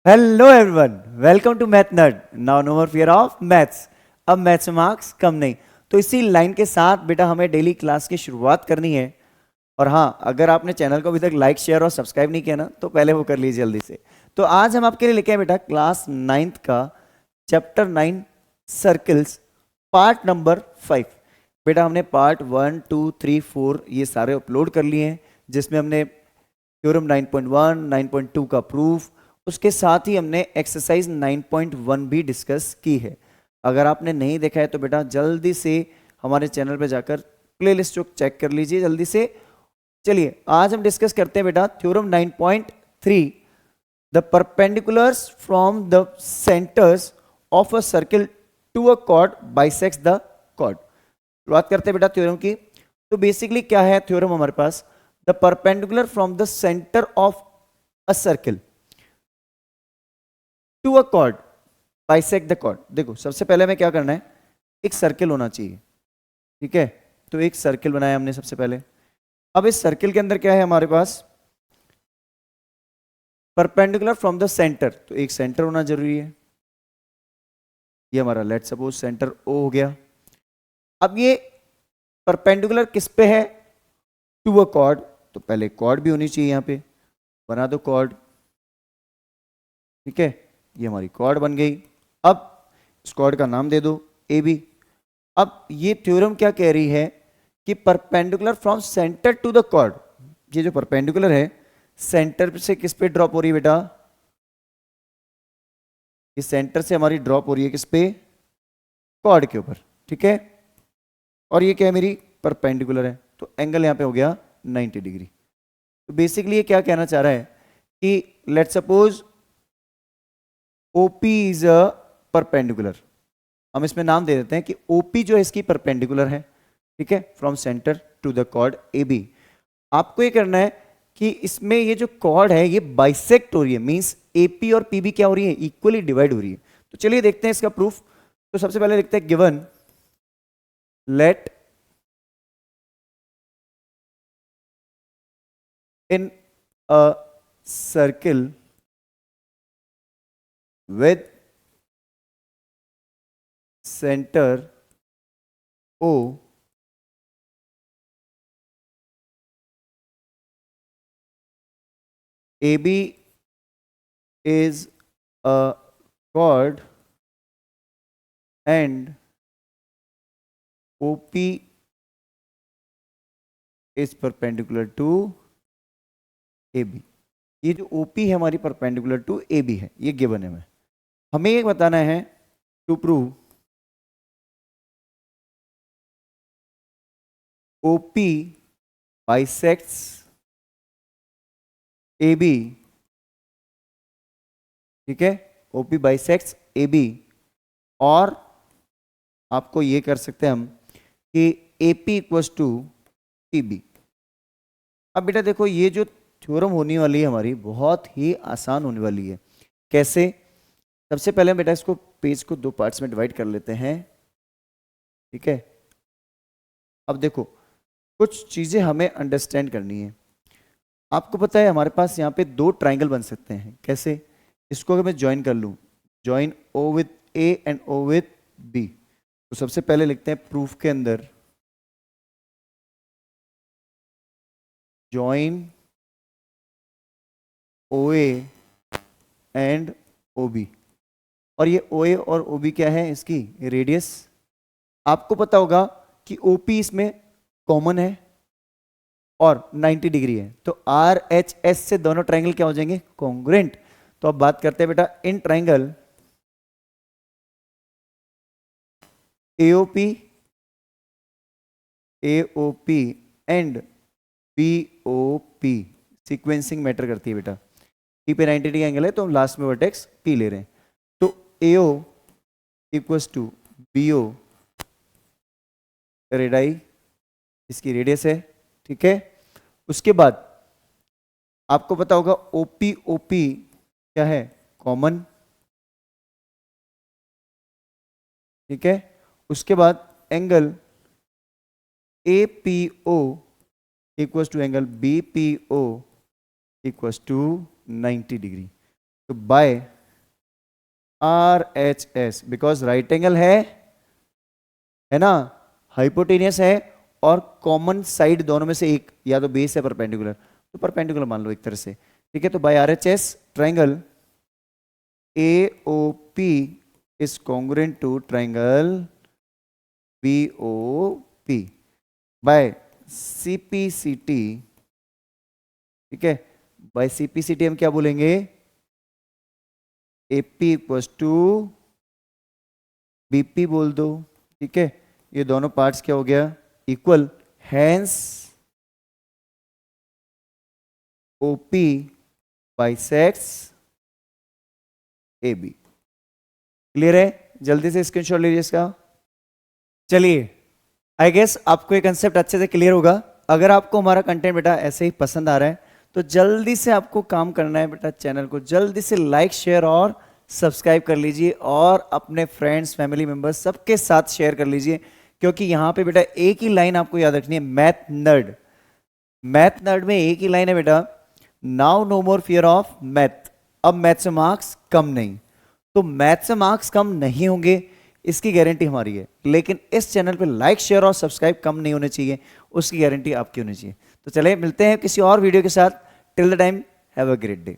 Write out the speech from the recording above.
Hello everyone, welcome to math nerd. Now no more fear of maths. अब maths में marks कम नहीं, तो इसी लाइन के साथ बेटा हमें डेली क्लास की शुरुआत करनी है। और हाँ, अगर आपने चैनल को अभी तक लाइक शेयर और सब्सक्राइब नहीं किया ना, तो पहले वो कर लीजिए जल्दी से। तो आज हम आपके लिए लेके आए बेटा क्लास 9th का चैप्टर 9 सर्कल्स, पार्ट नंबर 5। बेटा हमने पार्ट 1, 2, 3, 4 ये सारे अपलोड कर लिए हैं, जिसमें हमने थ्योरम 9.1, 9.2 का प्रूफ, उसके साथ ही हमने एक्सरसाइज 9.1 भी डिस्कस की है। अगर आपने नहीं देखा है तो बेटा जल्दी से हमारे चैनल पर जाकर प्लेलिस्ट को चेक कर लीजिए जल्दी से। चलिए आज हम डिस्कस करते हैं बेटा theorem 9.3, the perpendiculars from the centres of a circle to a chord bisects the chord. शुरुआत करते हैं बेटा थ्योरम की। तो बेसिकली क्या है थ्योरम हमारे पास? The perpendicular from the centre of a circle to a chord bisect the chord. देखो सबसे पहले हमें क्या करना है, एक सर्किल होना चाहिए, ठीक है। तो एक सर्किल बनाया हमने सबसे पहले। अब इस सर्किल के अंदर क्या है हमारे पास? परपेंडिकुलर फ्रॉम द सेंटर, तो एक सेंटर होना जरूरी है। ये हमारा लेट सपोज सेंटर ओ हो गया। अब ये परपेंडिकुलर किस पे है? टू अ कॉर्ड, तो पहले कॉर्ड भी होनी चाहिए, यहां पे बना दो कॉर्ड, ठीक है। ये हमारी कॉर्ड बन गई। अब इस कॉर्ड का नाम दे दो ए बी। अब ये थ्योरम क्या कह रही है कि perpendicular from centre to the chord, ये जो परपेंडिकुलर है सेंटर से किस पे ड्रॉप हो रही है बेटा? इस सेंटर से हमारी ड्रॉप हो रही है किस पे? कॉर्ड के ऊपर, ठीक है। और ये क्या है? मेरी परपेंडिकुलर है, तो एंगल यहां पे हो गया 90 डिग्री। तो बेसिकली ये क्या कहना चाह रहा है कि let suppose OP is a perpendicular. हम इसमें नाम दे देते हैं कि OP जो है इसकी परपेंडिकुलर है, ठीक है, from centre to the chord AB। आपको ये करना है कि इसमें ये जो कॉर्ड है ये बाइसेक्ट हो रही है, मींस AP और PB क्या हो रही है? इक्वली डिवाइड हो रही है। तो चलिए देखते हैं इसका प्रूफ। तो सबसे पहले लिखते हैं given let in a circle with center O, AB is a chord and OP is perpendicular to AB। ये जो OP है हमारी परपेंडिकुलर टू AB है, ये गिवन है। हमें ये बताना है to prove OP bisects AB, ठीक है। OP bisects AB, और आपको ये कर सकते हैं हम कि AP इक्वल्स टू PB। अब बेटा देखो ये जो थ्योरम होने वाली है हमारी बहुत ही आसान होने वाली है। कैसे? सबसे पहले हम बेटा इसको पेज को दो पार्ट्स में डिवाइड कर लेते हैं, ठीक है। अब देखो कुछ चीजें हमें अंडरस्टैंड करनी है। आपको पता है हमारे पास यहाँ पे दो ट्राइंगल बन सकते हैं। कैसे? इसको अगर मैं ज्वाइन कर लूं, join O with A and O with B। तो सबसे पहले लिखते हैं प्रूफ के अंदर ज्वाइन OA एंड OB। और ये OA और OB क्या है? इसकी रेडियस। आपको पता होगा कि OP इसमें कॉमन है और 90 डिग्री है, तो RHS से दोनों ट्राइंगल क्या हो जाएंगे? कॉन्ग्रुएंट। तो अब बात करते हैं बेटा in triangle AOP and BOP। Sequencing matter करती है बेटा। P पे 90 डिग्री एंगल है तो हम लास्ट में वर्टेक्स P ले रहे हैं। तो AO equals to BO, radii इसकी रेडियस है, ठीक है। उसके बाद आपको पता होगा OP क्या है? कॉमन, ठीक है। उसके बाद angle APO equals to angle BPO equals to 90 degree. तो by RHS, because right angle है ना, हाइपोटेनियस है और कॉमन साइड दोनों में से एक, या तो बेस है परपेंडिकुलर, तो परपेंडिकुलर मान लो एक तरह से, ठीक है। तो by RHS triangle AOP is congruent to triangle BOP by CPCT, ठीक है। बाय CPCT हम क्या बोलेंगे, AP इक्वल्स टू BP बोल दो, ठीक है। ये दोनों पार्ट्स क्या हो गया, equal, hence OP bisects AB। Clear है, जल्दी से स्क्रीनशॉट लीजिए इसका। चलिए, आई गेस आपको ये कंसेप्ट अच्छे से क्लियर होगा। अगर आपको हमारा कंटेंट बेटा ऐसे ही पसंद आ रहा है तो जल्दी से आपको काम करना है बेटा, चैनल को जल्दी से लाइक शेयर और सब्सक्राइब कर लीजिए और अपने फ्रेंड्स फैमिली मेंबर्स सबके साथ शेयर कर लीजिए, क्योंकि यहां पे बेटा एक ही लाइन आपको याद रखनी है, मैथ नर्ड। मैथ नर्ड में एक ही लाइन है बेटा, now no more fear of math, अब मैथ से मार्क्स कम नहीं। तो मैथ से मार्क्स कम नहीं होंगे इसकी गारंटी हमारी है, लेकिन इस चैनल पे लाइक शेयर और सब्सक्राइब कम नहीं होने चाहिए, उसकी गारंटी आपकी होनी चाहिए। तो चले मिलते हैं किसी और वीडियो के साथ, till the time have a great day.